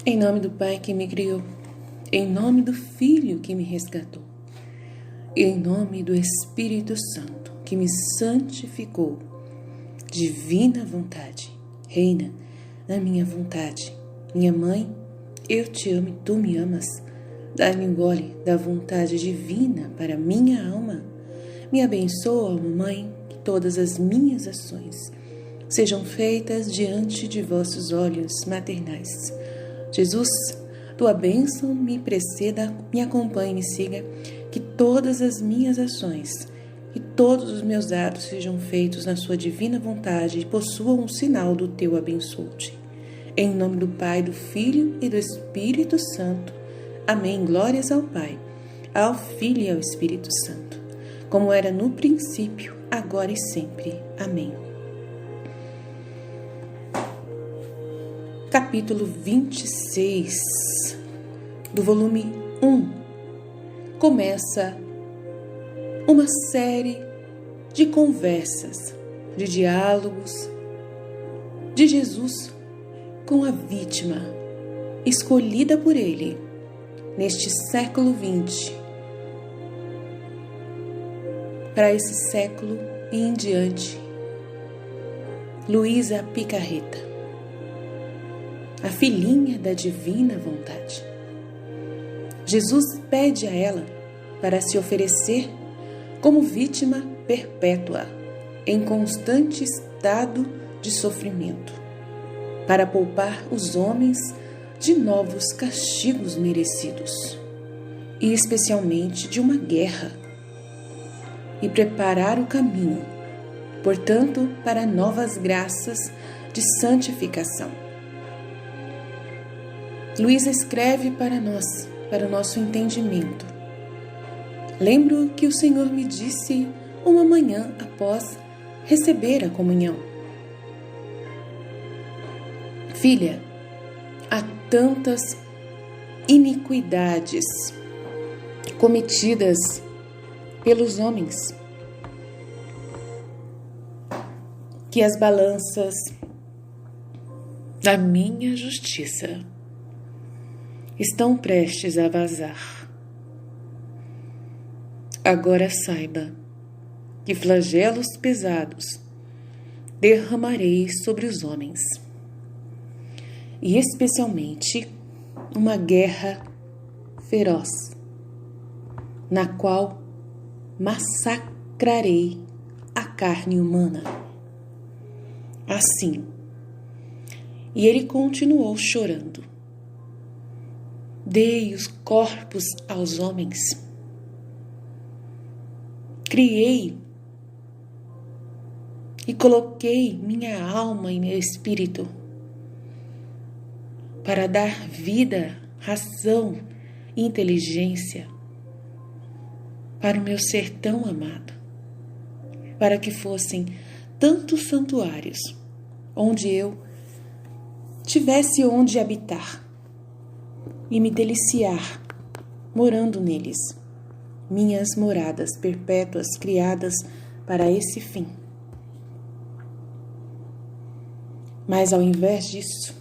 Em nome do Pai que me criou, em nome do Filho que me resgatou, em nome do Espírito Santo que me santificou, divina vontade, reina na minha vontade. Minha mãe, eu te amo e tu me amas. Dá-me um gole da vontade divina para minha alma. Me abençoa, mamãe, que todas as minhas ações sejam feitas diante de vossos olhos maternais. Jesus, tua bênção me preceda, me acompanhe, me siga, que todas as minhas ações e todos os meus atos sejam feitos na sua divina vontade e possuam um sinal do teu abençoe-te. Em nome do Pai, do Filho e do Espírito Santo. Amém. Glórias ao Pai, ao Filho e ao Espírito Santo, como era no princípio, agora e sempre. Amém. Capítulo 26 do volume 1 começa uma série de conversas, de diálogos de Jesus com a vítima escolhida por ele neste século XX, para esse século e em diante. Luísa Picarreta, a filhinha da divina vontade. Jesus pede a ela para se oferecer como vítima perpétua, em constante estado de sofrimento, para poupar os homens de novos castigos merecidos, e especialmente de uma guerra, e preparar o caminho, portanto, para novas graças de santificação. Luísa escreve para nós, para o nosso entendimento. Lembro que o Senhor me disse uma manhã após receber a comunhão: filha, há tantas iniquidades cometidas pelos homens que as balanças da minha justiça estão prestes a vazar. Agora saiba que flagelos pesados derramarei sobre os homens, e especialmente uma guerra feroz, na qual massacrarei a carne humana. Assim, e ele continuou chorando, dei os corpos aos homens, criei e coloquei minha alma e meu espírito para dar vida, razão e inteligência para o meu ser tão amado, para que fossem tantos santuários onde eu tivesse onde habitar e me deliciar morando neles, minhas moradas perpétuas criadas para esse fim. Mas ao invés disso,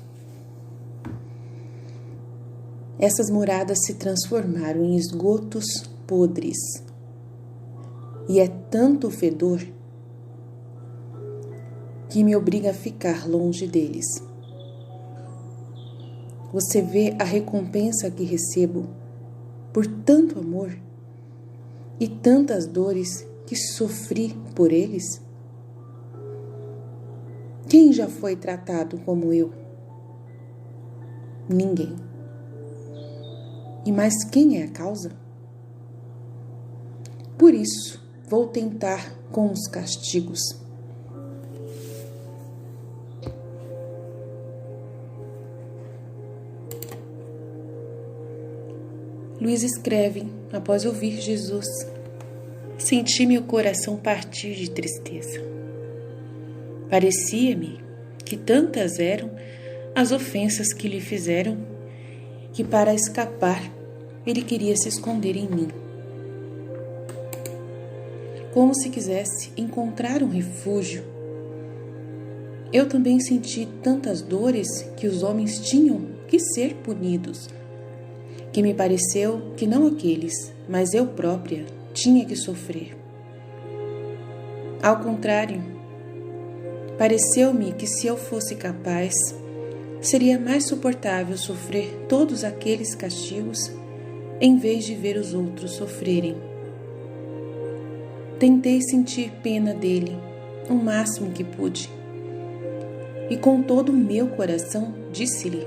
essas moradas se transformaram em esgotos podres, e é tanto fedor que me obriga a ficar longe deles. Você vê a recompensa que recebo por tanto amor e tantas dores que sofri por eles? Quem já foi tratado como eu? Ninguém. E mais quem é a causa? Por isso, vou tentar com os castigos. Luísa escreve, após ouvir Jesus: senti meu coração partir de tristeza. Parecia-me que tantas eram as ofensas que lhe fizeram, que para escapar ele queria se esconder em mim, como se quisesse encontrar um refúgio. Eu também senti tantas dores que os homens tinham que ser punidos, que me pareceu que não aqueles, mas eu própria tinha que sofrer. Ao contrário, pareceu-me que se eu fosse capaz, seria mais suportável sofrer todos aqueles castigos em vez de ver os outros sofrerem. Tentei sentir pena dele o máximo que pude e com todo o meu coração disse-lhe: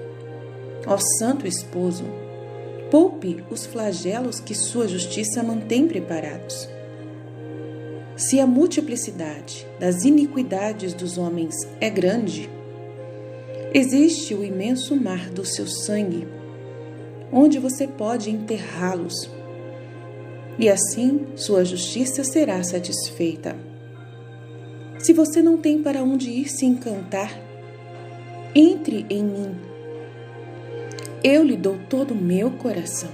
ó santo esposo, poupe os flagelos que sua justiça mantém preparados. Se a multiplicidade das iniquidades dos homens é grande, existe o imenso mar do seu sangue, onde você pode enterrá-los, e assim sua justiça será satisfeita. Se você não tem para onde ir se encantar, entre em mim. Eu lhe dou todo o meu coração,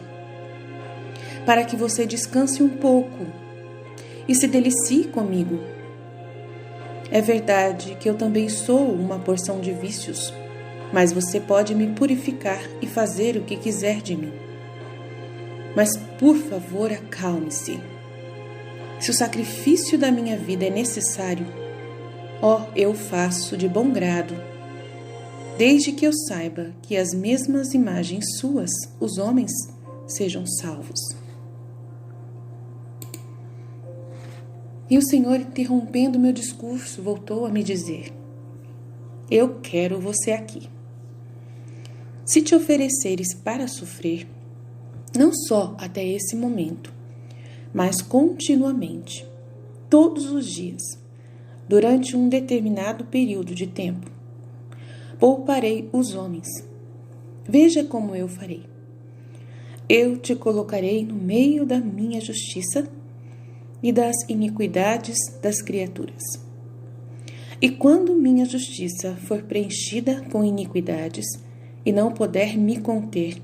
para que você descanse um pouco e se delicie comigo. É verdade que eu também sou uma porção de vícios, mas você pode me purificar e fazer o que quiser de mim. Mas, por favor, acalme-se. Se o sacrifício da minha vida é necessário, eu faço de bom grado, desde que eu saiba que as mesmas imagens suas, os homens, sejam salvos. E o Senhor, interrompendo meu discurso, voltou a me dizer: eu quero você aqui. Se te ofereceres para sofrer, não só até esse momento, mas continuamente, todos os dias, durante um determinado período de tempo, pouparei os homens. Veja como eu farei. Eu te colocarei no meio da minha justiça e das iniquidades das criaturas. E quando minha justiça for preenchida com iniquidades e não puder me conter,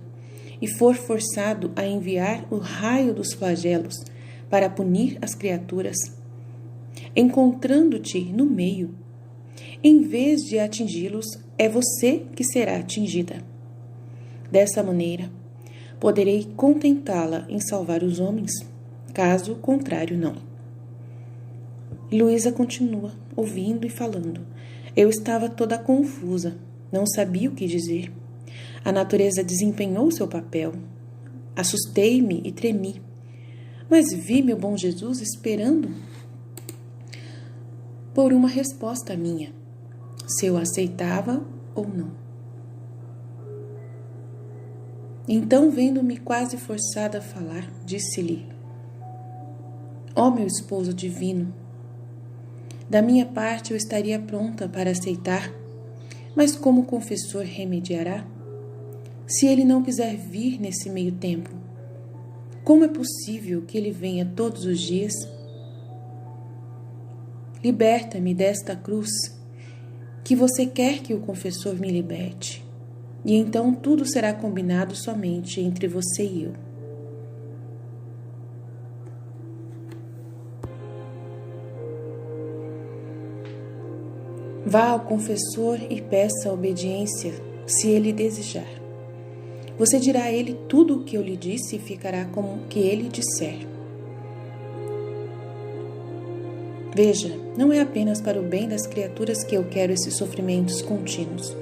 e for forçado a enviar o raio dos flagelos para punir as criaturas, encontrando-te no meio, em vez de atingi-los, é você que será atingida. Dessa maneira, poderei contentá-la em salvar os homens, caso contrário não. Luísa continua, ouvindo e falando. Eu estava toda confusa, não sabia o que dizer. A natureza desempenhou seu papel. Assustei-me e tremi, mas vi meu bom Jesus esperando por uma resposta minha, se eu aceitava ou não. Então, vendo-me quase forçada a falar, disse-lhe: ó meu esposo divino, da minha parte eu estaria pronta para aceitar, mas como o confessor remediará? Se ele não quiser vir nesse meio tempo, como é possível que ele venha todos os dias? Liberta-me desta cruz, que você quer que o confessor me liberte, e então tudo será combinado somente entre você e eu. Vá ao confessor e peça obediência, se ele desejar. Você dirá a ele tudo o que eu lhe disse e ficará como o que ele disser. Veja, não é apenas para o bem das criaturas que eu quero esses sofrimentos contínuos,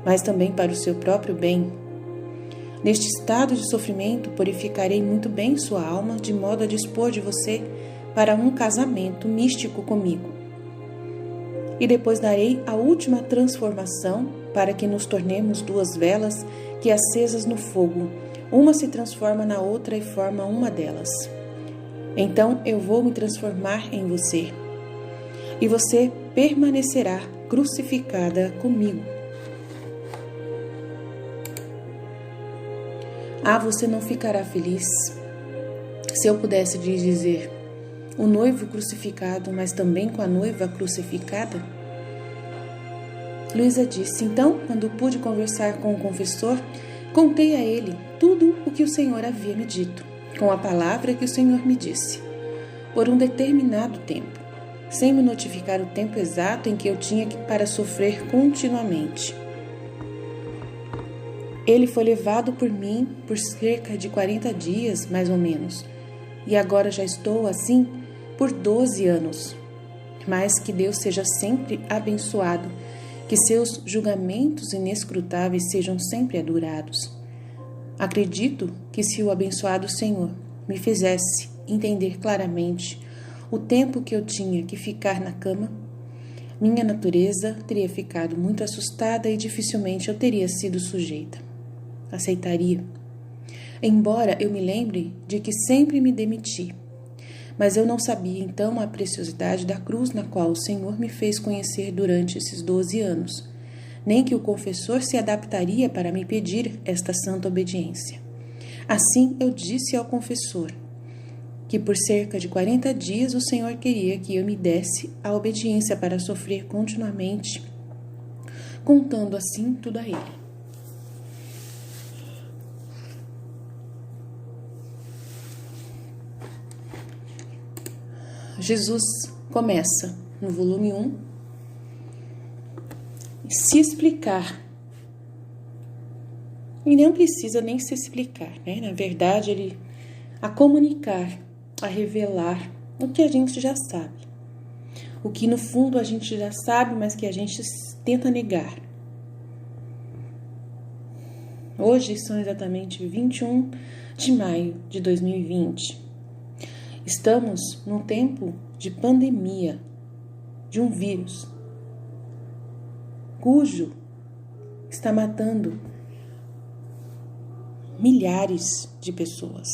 mas também para o seu próprio bem. Neste estado de sofrimento, purificarei muito bem sua alma, de modo a dispor de você para um casamento místico comigo. E depois darei a última transformação para que nos tornemos duas velas que, acesas no fogo, uma se transforma na outra e forma uma delas. Então eu vou me transformar em você, e você permanecerá crucificada comigo. Você não ficará feliz? Se eu pudesse lhe dizer, o noivo crucificado, mas também com a noiva crucificada? Luísa disse, então, quando pude conversar com o confessor, contei a ele tudo o que o Senhor havia me dito, com a palavra que o Senhor me disse, por um determinado tempo, sem me notificar o tempo exato em que eu tinha para sofrer continuamente. Ele foi levado por mim por cerca de 40 dias, mais ou menos, e agora já estou assim por 12 anos. Mas que Deus seja sempre abençoado, que seus julgamentos inescrutáveis sejam sempre adorados. Acredito que se o abençoado Senhor me fizesse entender claramente o tempo que eu tinha que ficar na cama, minha natureza teria ficado muito assustada e dificilmente eu teria sido sujeita. Aceitaria. Embora eu me lembre de que sempre me demiti, mas eu não sabia então a preciosidade da cruz na qual o Senhor me fez conhecer durante esses 12 anos, nem que o confessor se adaptaria para me pedir esta santa obediência. Assim eu disse ao confessor que por cerca de 40 dias o Senhor queria que eu me desse a obediência para sofrer continuamente, contando assim tudo a Ele. Jesus começa no volume 1 se explicar. E não precisa nem se explicar, né? Na verdade, ele a comunicar, a revelar o que a gente já sabe. O que no fundo a gente já sabe, mas que a gente tenta negar. Hoje são exatamente 21 de maio de 2020. Estamos num tempo de pandemia, de um vírus, cujo está matando milhares de pessoas.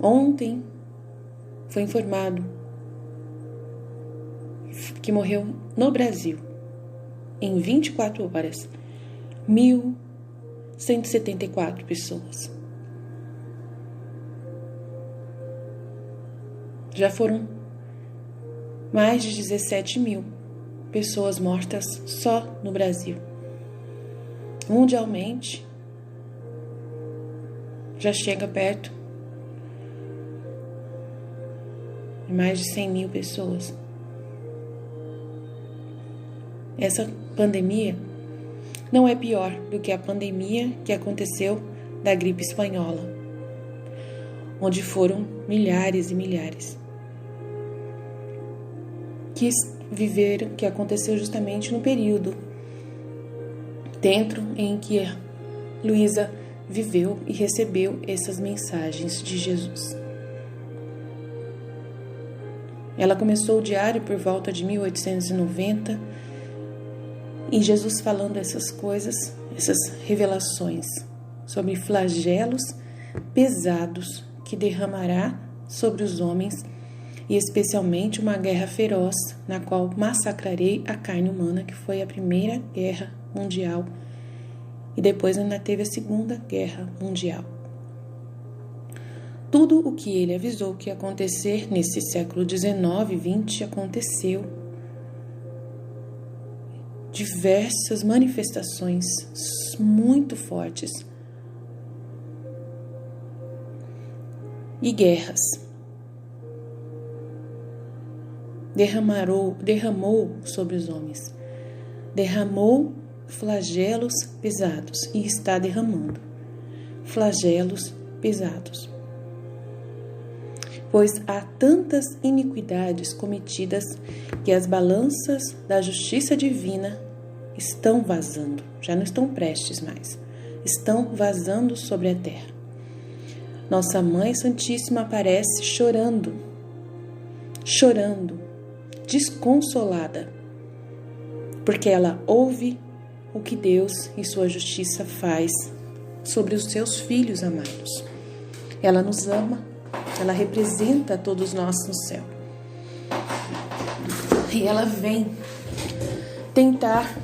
Ontem foi informado que morreu no Brasil, em 24 horas, 1.174 pessoas. Já foram mais de 17 mil pessoas mortas só no Brasil. Mundialmente, já chega perto de mais de 100 mil pessoas. Essa pandemia não é pior do que a pandemia que aconteceu da gripe espanhola, onde foram milhares e milhares que aconteceu justamente no período dentro em que Luísa viveu e recebeu essas mensagens de Jesus. Ela começou o diário por volta de 1890 e Jesus falando essas coisas, essas revelações sobre flagelos pesados que derramará sobre os homens e especialmente uma guerra feroz na qual massacrarei a carne humana, que foi a Primeira Guerra Mundial e depois ainda teve a Segunda Guerra Mundial. Tudo o que ele avisou que ia acontecer nesse século XIX e XX aconteceu. Diversas manifestações muito fortes e guerras. Derramou sobre os homens. Derramou flagelos pesados e está derramando flagelos pesados. Pois há tantas iniquidades cometidas que as balanças da justiça divina estão vazando, já não estão prestes mais, estão vazando sobre a terra. Nossa Mãe Santíssima aparece chorando, desconsolada, porque ela ouve o que Deus e sua justiça faz sobre os seus filhos amados. Ela nos ama, ela representa todos nós no céu. E ela vem tentar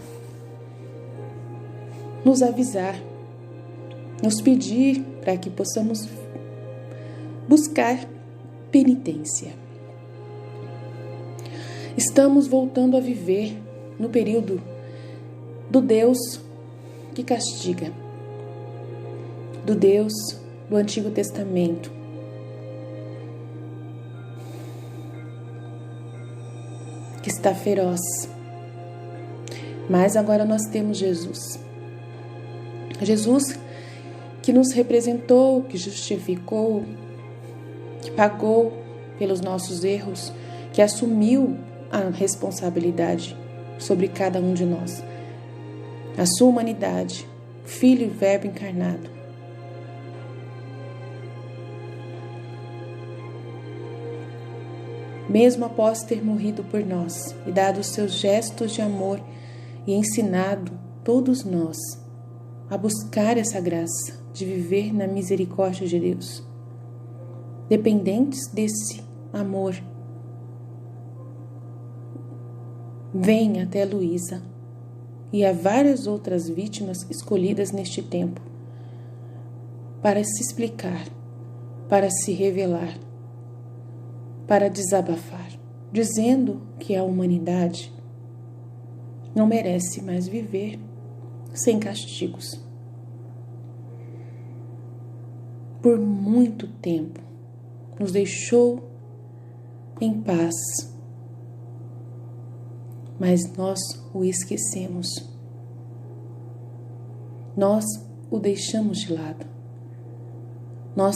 nos avisar, nos pedir para que possamos buscar penitência. Estamos voltando a viver no período do Deus que castiga, do Deus do Antigo Testamento, que está feroz, Mas agora nós temos Jesus. Jesus que nos representou, que justificou, que pagou pelos nossos erros, que assumiu a responsabilidade sobre cada um de nós. A sua humanidade, Filho e Verbo encarnado. Mesmo após ter morrido por nós e dado os seus gestos de amor e ensinado todos nós a buscar essa graça de viver na misericórdia de Deus, dependentes desse amor, vem até Luísa e a várias outras vítimas escolhidas neste tempo para se explicar, para se revelar, para desabafar, dizendo que a humanidade não merece mais viver sem castigos. Por muito tempo nos deixou em paz, mas nós o esquecemos. Nós o deixamos de lado. Nós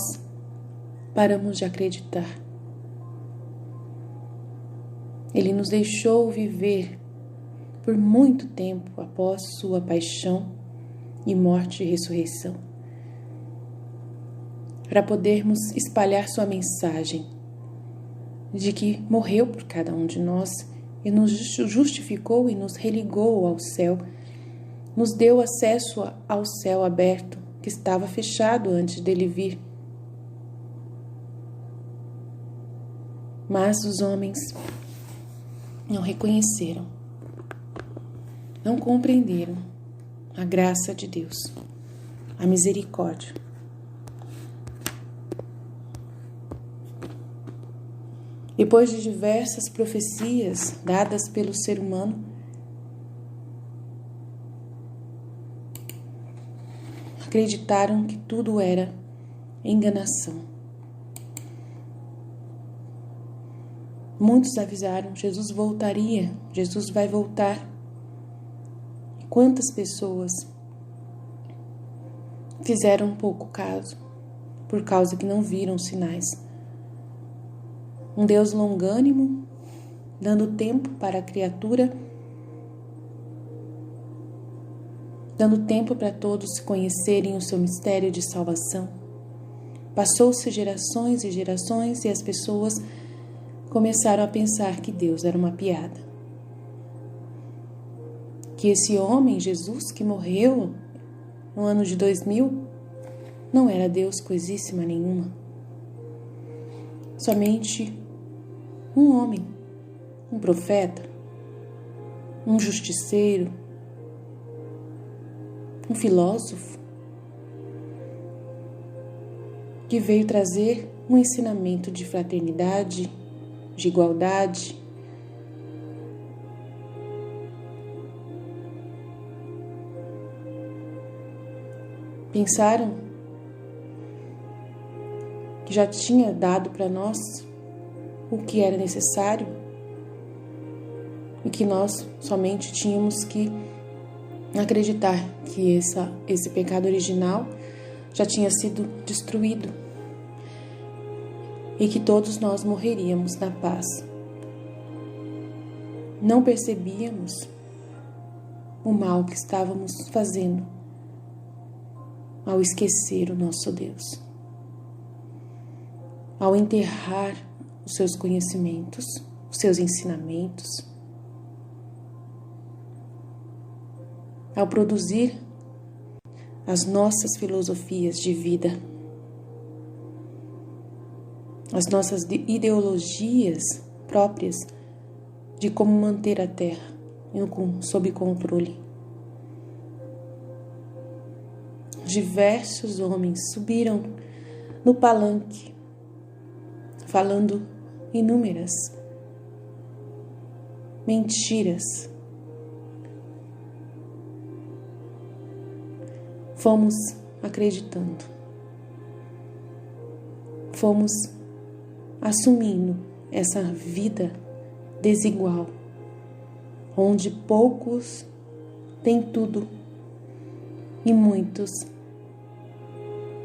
paramos de acreditar. Ele nos deixou viver por muito tempo após sua paixão e morte e ressurreição, para podermos espalhar sua mensagem de que morreu por cada um de nós e nos justificou e nos religou ao céu, nos deu acesso ao céu aberto que estava fechado antes dele vir. Mas os homens não reconheceram, não compreenderam a graça de Deus, a misericórdia. Depois de diversas profecias dadas pelo ser humano, acreditaram que tudo era enganação. Muitos avisaram, Jesus voltaria, Jesus vai voltar. E quantas pessoas fizeram pouco caso, por causa que não viram sinais. Um Deus longânimo, dando tempo para a criatura, dando tempo para todos se conhecerem o seu mistério de salvação. Passou-se gerações e gerações e as pessoas começaram a pensar que Deus era uma piada. Que esse homem, Jesus, que morreu no ano de 2000, não era Deus coisíssima nenhuma. Somente um homem, um profeta, um justiceiro, um filósofo, que veio trazer um ensinamento de fraternidade, de igualdade, pensaram que já tinha dado para nós o que era necessário e que nós somente tínhamos que acreditar que esse pecado original já tinha sido destruído e que todos nós morreríamos na paz. Não percebíamos o mal que estávamos fazendo ao esquecer o nosso Deus, ao enterrar os seus conhecimentos, os seus ensinamentos, ao produzir as nossas filosofias de vida, as nossas ideologias próprias de como manter a terra sob controle. Diversos homens subiram no palanque, falando inúmeras mentiras. Fomos acreditando, fomos assumindo essa vida desigual, onde poucos têm tudo e muitos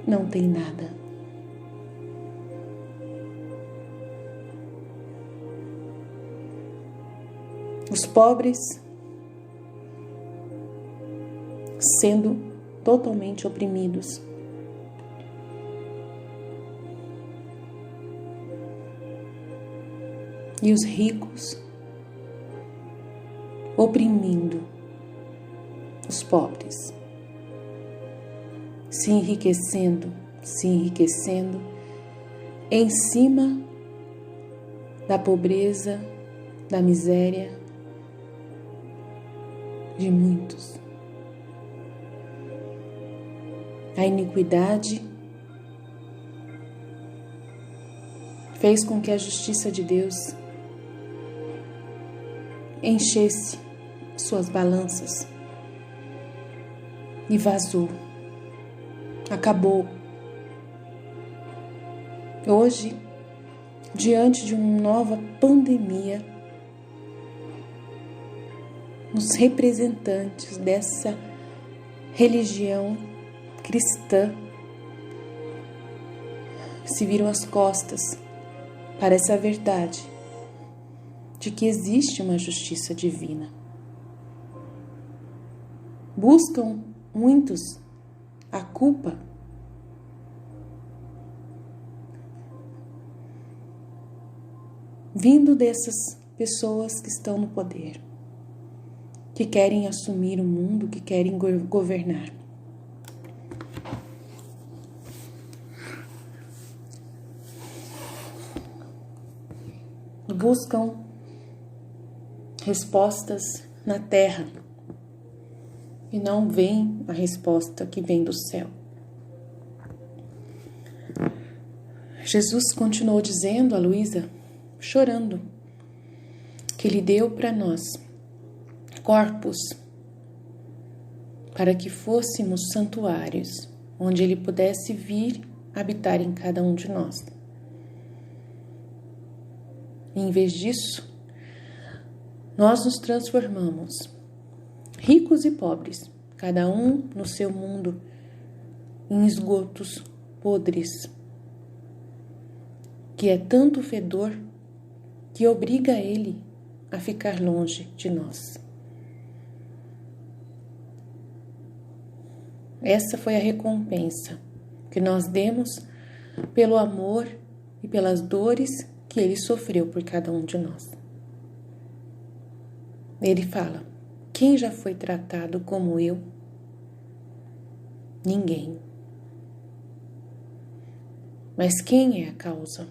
não têm nada. Os pobres sendo totalmente oprimidos. E os ricos oprimindo os pobres, se enriquecendo em cima da pobreza, da miséria de muitos. A iniquidade fez com que a justiça de Deus enchesse suas balanças e vazou, acabou. Hoje, diante de uma nova pandemia, os representantes dessa religião cristã se viram as costas para essa verdade de que existe uma justiça divina. Buscam muitos a culpa vindo dessas pessoas que estão no poder, que querem assumir o mundo, que querem governar. Buscam respostas na terra e não veem a resposta que vem do céu. Jesus continuou dizendo a Luísa, chorando, que Ele deu para nós corpos para que fôssemos santuários, onde Ele pudesse vir habitar em cada um de nós. E, em vez disso, nós nos transformamos, ricos e pobres, cada um no seu mundo, em esgotos podres, que é tanto fedor que obriga ele a ficar longe de nós. Essa foi a recompensa que nós demos pelo amor e pelas dores que Ele sofreu por cada um de nós. Ele fala, quem já foi tratado como eu? Ninguém. Mas quem é a causa?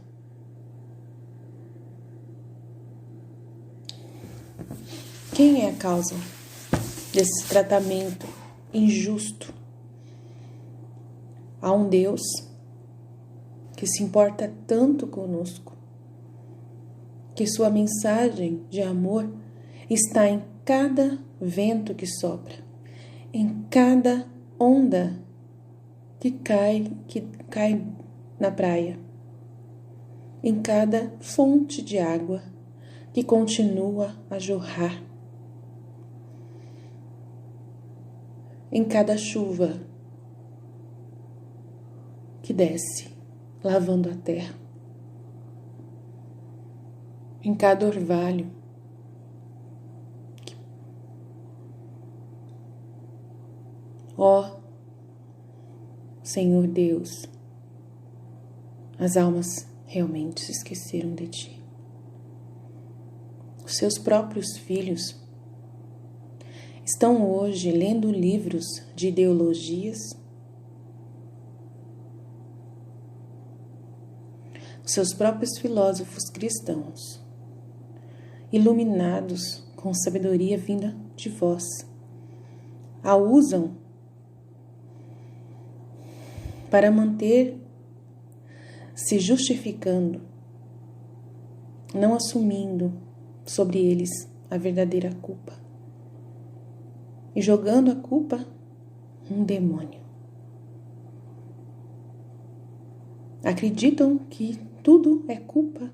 Quem é a causa desse tratamento injusto? Há um Deus que se importa tanto conosco, que sua mensagem de amor está em cada vento que sopra, em cada onda que cai na praia, em cada fonte de água que continua a jorrar, em cada chuva que desce, lavando a terra, em cada orvalho Ó Senhor Deus, as almas realmente se esqueceram de Ti. Os seus próprios filhos estão hoje lendo livros de ideologias, os seus próprios filósofos cristãos, iluminados com sabedoria vinda de vós, a usam para manter se justificando, não assumindo sobre eles a verdadeira culpa e jogando a culpa num demônio. Acreditam que tudo é culpa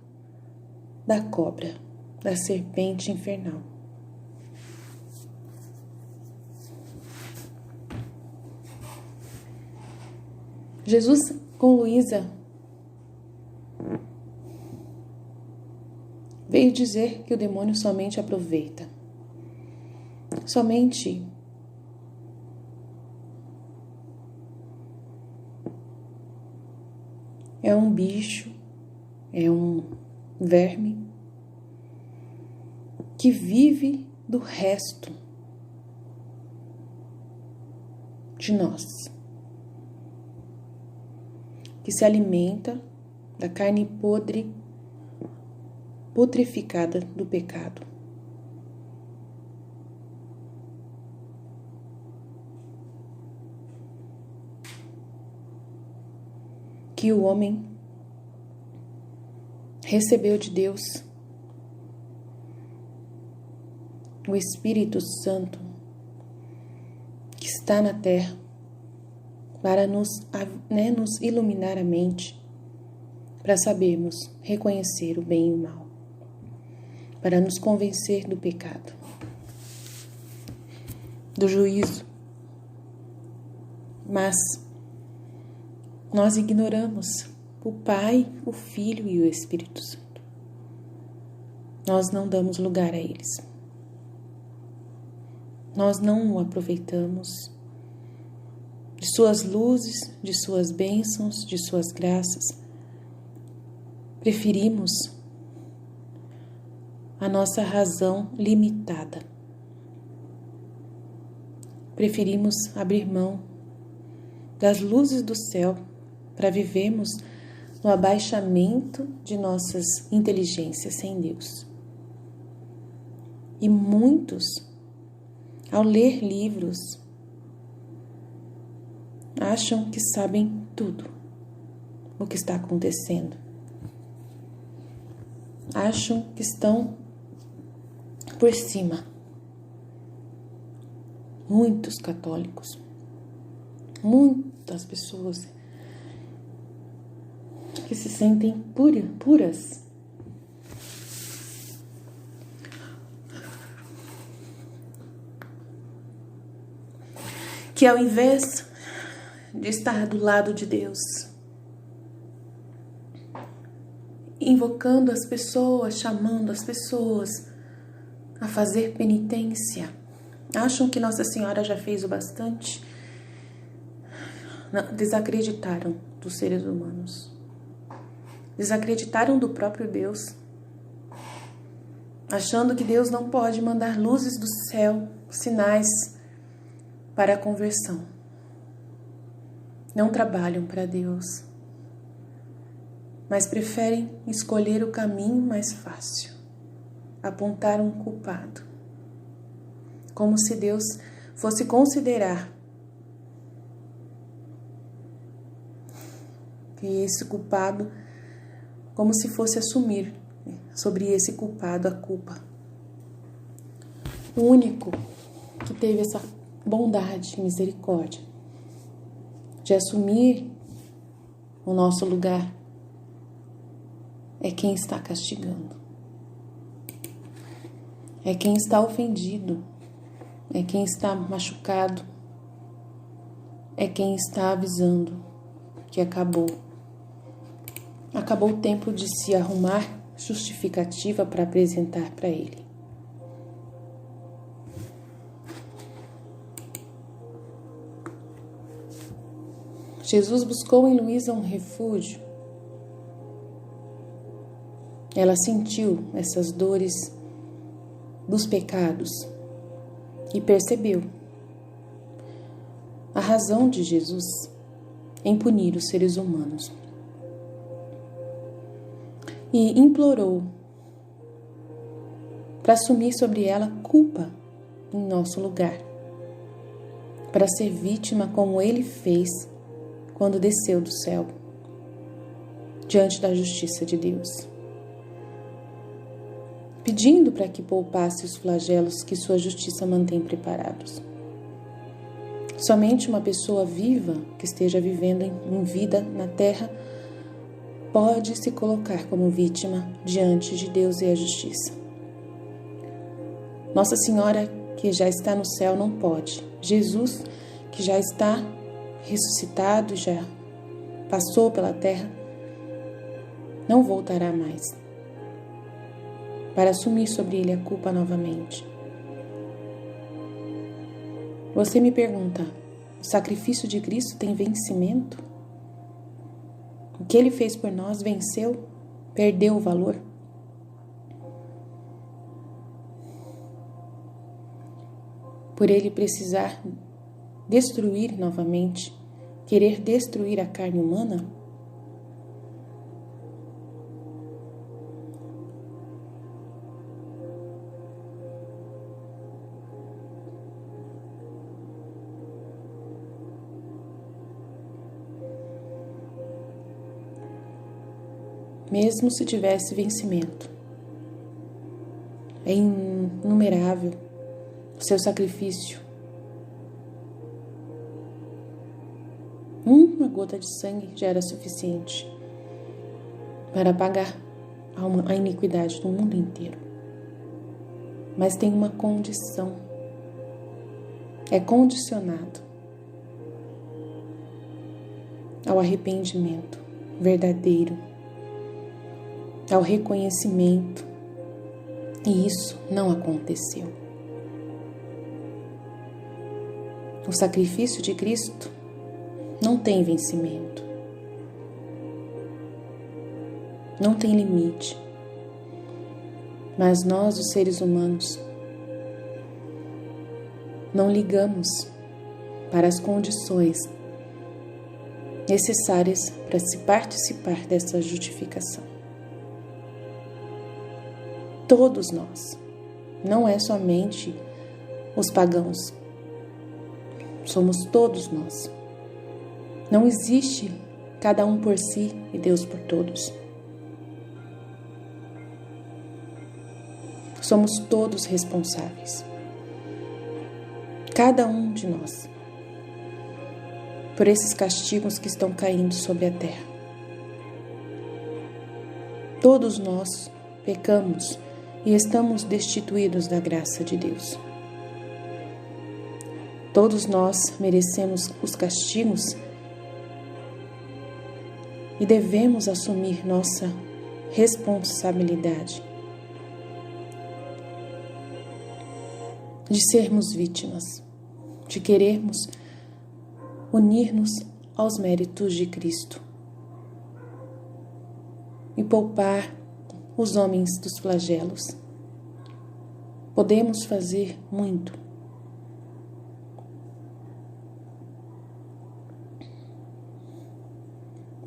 da cobra, da serpente infernal. Jesus com Luísa veio dizer que o demônio somente aproveita. Somente é um bicho, é um verme que vive do resto de nós, que se alimenta da carne podre, putreficada do pecado. Que o homem recebeu de Deus o Espírito Santo que está na terra para nos iluminar a mente, para sabermos reconhecer o bem e o mal, para nos convencer do pecado, do juízo. Mas nós ignoramos o Pai, o Filho e o Espírito Santo. Nós não damos lugar a eles. Nós não o aproveitamos de suas luzes, de suas bênçãos, de suas graças. Preferimos a nossa razão limitada. Preferimos abrir mão das luzes do céu para vivermos no abaixamento de nossas inteligências sem Deus. E muitos, ao ler livros, acham que sabem tudo o que está acontecendo. Acham que estão por cima. Muitos católicos, muitas pessoas que se sentem puras, que ao invés de estar do lado de Deus, invocando as pessoas, chamando as pessoas a fazer penitência, acham que Nossa Senhora já fez o bastante, desacreditaram dos seres humanos. Desacreditaram do próprio Deus, achando que Deus não pode mandar luzes do céu, sinais para a conversão. Não trabalham para Deus, mas preferem escolher o caminho mais fácil, apontar um culpado, como se Deus fosse considerar que esse culpado, como se fosse assumir sobre esse culpado a culpa. O único que teve essa bondade e misericórdia de assumir o nosso lugar é quem está castigando, é quem está ofendido, é quem está machucado, é quem está avisando que acabou o tempo de se arrumar justificativa para apresentar para Ele. Jesus buscou em Luísa um refúgio. Ela sentiu essas dores dos pecados e percebeu a razão de Jesus em punir os seres humanos. E implorou para assumir sobre ela culpa em nosso lugar, para ser vítima como Ele fez quando desceu do céu, diante da justiça de Deus, pedindo para que poupasse os flagelos que sua justiça mantém preparados. Somente uma pessoa viva que esteja vivendo em vida na terra pode se colocar como vítima diante de Deus e a justiça. Nossa Senhora, que já está no céu, não pode. Jesus, que já está ressuscitado, já passou pela terra, não voltará mais, para assumir sobre ele a culpa novamente. Você me pergunta, o sacrifício de Cristo tem vencimento? O que ele fez por nós venceu? Perdeu o valor? Por ele precisar destruir novamente, querer destruir a carne humana? Mesmo se tivesse vencimento, é inumerável o seu sacrifício. Uma gota de sangue já era suficiente para pagar a iniquidade do mundo inteiro. Mas tem uma condição. É condicionado ao arrependimento verdadeiro, ao reconhecimento. E isso não aconteceu. O sacrifício de Cristo não tem vencimento, não tem limite. Mas nós, os seres humanos, não ligamos para as condições necessárias para se participar dessa justificação. Todos nós, não é somente os pagãos, somos todos nós. Não existe cada um por si e Deus por todos. Somos todos responsáveis, cada um de nós, por esses castigos que estão caindo sobre a terra. Todos nós pecamos e estamos destituídos da graça de Deus. Todos nós merecemos os castigos e devemos assumir nossa responsabilidade de sermos vítimas, de querermos unir-nos aos méritos de Cristo e poupar os homens dos flagelos. Podemos fazer muito.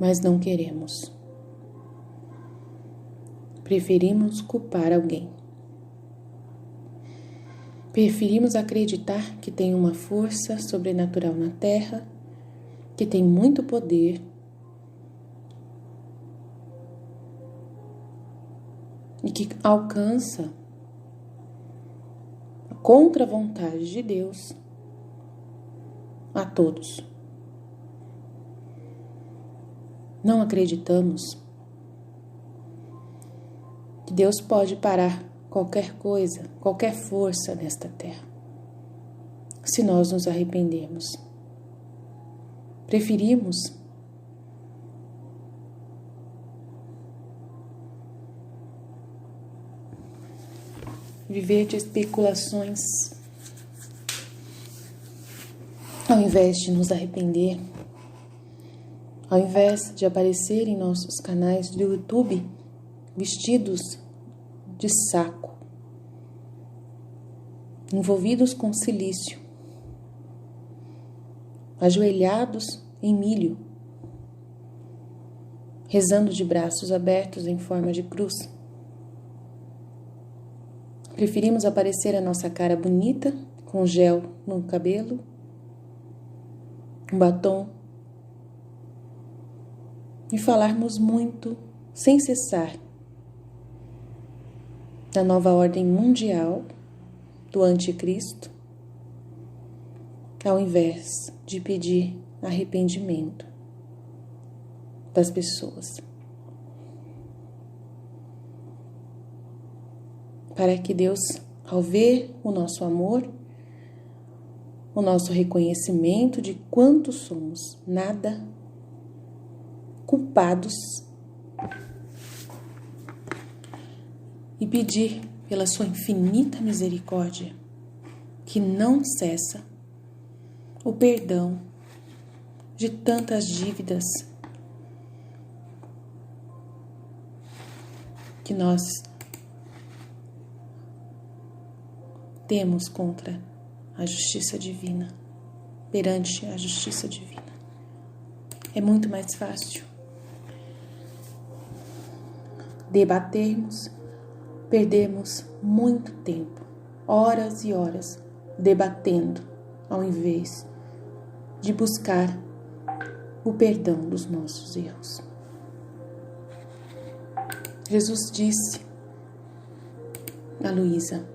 Mas não queremos. Preferimos culpar alguém. Preferimos acreditar que tem uma força sobrenatural na terra, que tem muito poder, e que alcança, contra a vontade de Deus, a todos. Não acreditamos que Deus pode parar qualquer coisa, qualquer força nesta terra, se nós nos arrependermos. Preferimos viver de especulações ao invés de nos arrepender, ao invés de aparecer em nossos canais do YouTube vestidos de saco, envolvidos com cilício, ajoelhados em milho, rezando de braços abertos em forma de cruz. Preferimos aparecer a nossa cara bonita, com gel no cabelo, um batom, e falarmos muito, sem cessar, da nova ordem mundial do anticristo, ao invés de pedir arrependimento das pessoas, para que Deus, ao ver o nosso amor, o nosso reconhecimento de quanto somos nada, culpados e pedir pela sua infinita misericórdia, que não cessa, o perdão de tantas dívidas que nós temos contra a justiça divina, perante a justiça divina. É muito mais fácil debatermos, perdemos muito tempo, horas e horas, debatendo, ao invés de buscar o perdão dos nossos erros. Jesus disse a Luísa: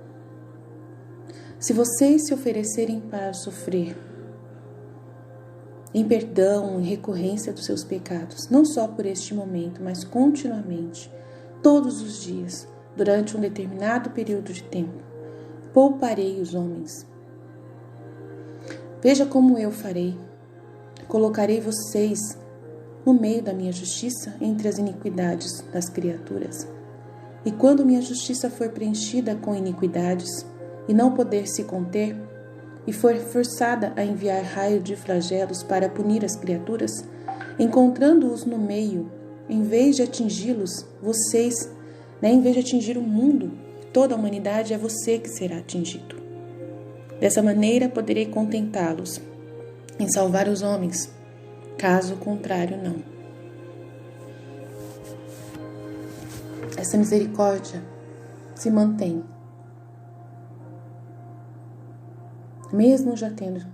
se vocês se oferecerem para sofrer em perdão e recorrência dos seus pecados, não só por este momento, mas continuamente, todos os dias, durante um determinado período de tempo, pouparei os homens. Veja como eu farei. Colocarei vocês no meio da minha justiça entre as iniquidades das criaturas. E quando minha justiça for preenchida com iniquidades e não poder se conter, e for forçada a enviar raio de flagelos para punir as criaturas, encontrando-os no meio, em vez de atingi-los, vocês, em vez de atingir o mundo, toda a humanidade, é você que será atingido. Dessa maneira poderei contentá-los em salvar os homens, caso contrário não. Essa misericórdia se mantém, mesmo já tendo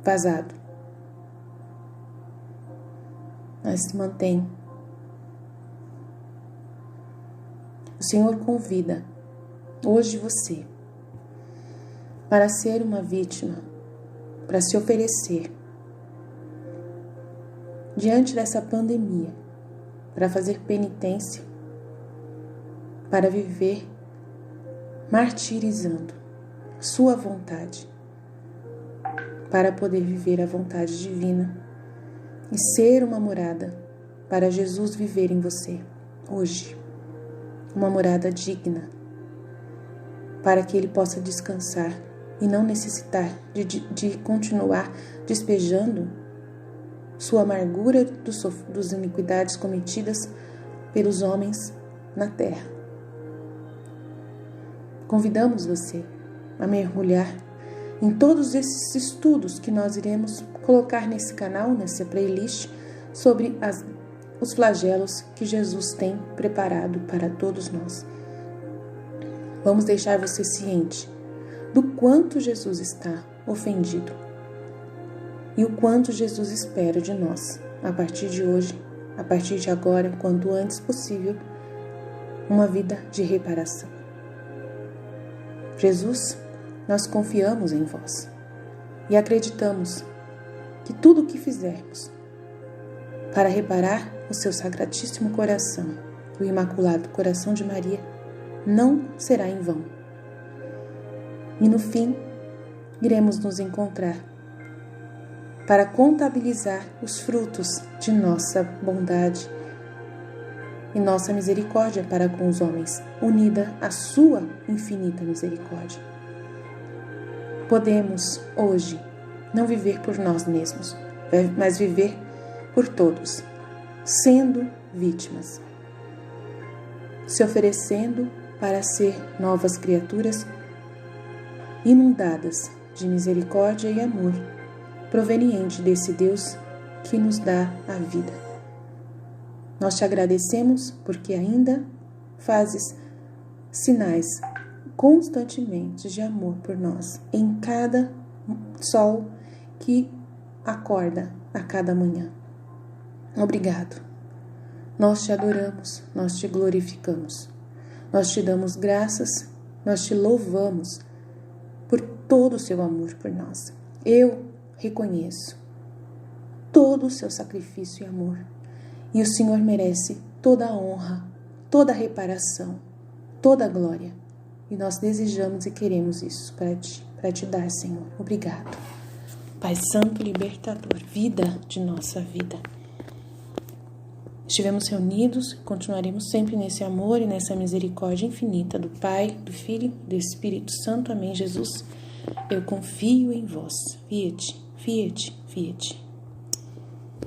vazado, mas se mantém. O Senhor convida hoje você para ser uma vítima, para se oferecer diante dessa pandemia, para fazer penitência, para viver martirizando sua vontade, para poder viver a vontade divina e ser uma morada para Jesus viver em você hoje, uma morada digna, para que Ele possa descansar e não necessitar de continuar despejando sua amargura dos iniquidades cometidas pelos homens na terra. Convidamos você a mergulhar em todos esses estudos que nós iremos colocar nesse canal, nessa playlist, sobre os flagelos que Jesus tem preparado para todos nós. Vamos deixar você ciente do quanto Jesus está ofendido e o quanto Jesus espera de nós, a partir de hoje, a partir de agora, quanto antes possível, uma vida de reparação. Jesus, nós confiamos em vós e acreditamos que tudo o que fizermos para reparar o seu sacratíssimo coração, o Imaculado Coração de Maria, não será em vão. E no fim, iremos nos encontrar para contabilizar os frutos de nossa bondade e nossa misericórdia para com os homens, unida à sua infinita misericórdia. Podemos, hoje, não viver por nós mesmos, mas viver por todos, sendo vítimas, se oferecendo para ser novas criaturas inundadas de misericórdia e amor, proveniente desse Deus que nos dá a vida. Nós te agradecemos porque ainda fazes sinais constantemente de amor por nós, em cada sol que acorda a cada manhã. Obrigado. Nós te adoramos, nós te glorificamos, nós te damos graças, nós te louvamos por todo o seu amor por nós. Eu reconheço todo o seu sacrifício e amor, e o Senhor merece toda a honra, toda a reparação, toda a glória, e nós desejamos e queremos isso para te dar, Senhor. Obrigado. Pai Santo Libertador, vida de nossa vida. Estivemos reunidos, continuaremos sempre nesse amor e nessa misericórdia infinita do Pai, do Filho e do Espírito Santo. Amém, Jesus. Eu confio em vós. Fiat, fiat, fiat.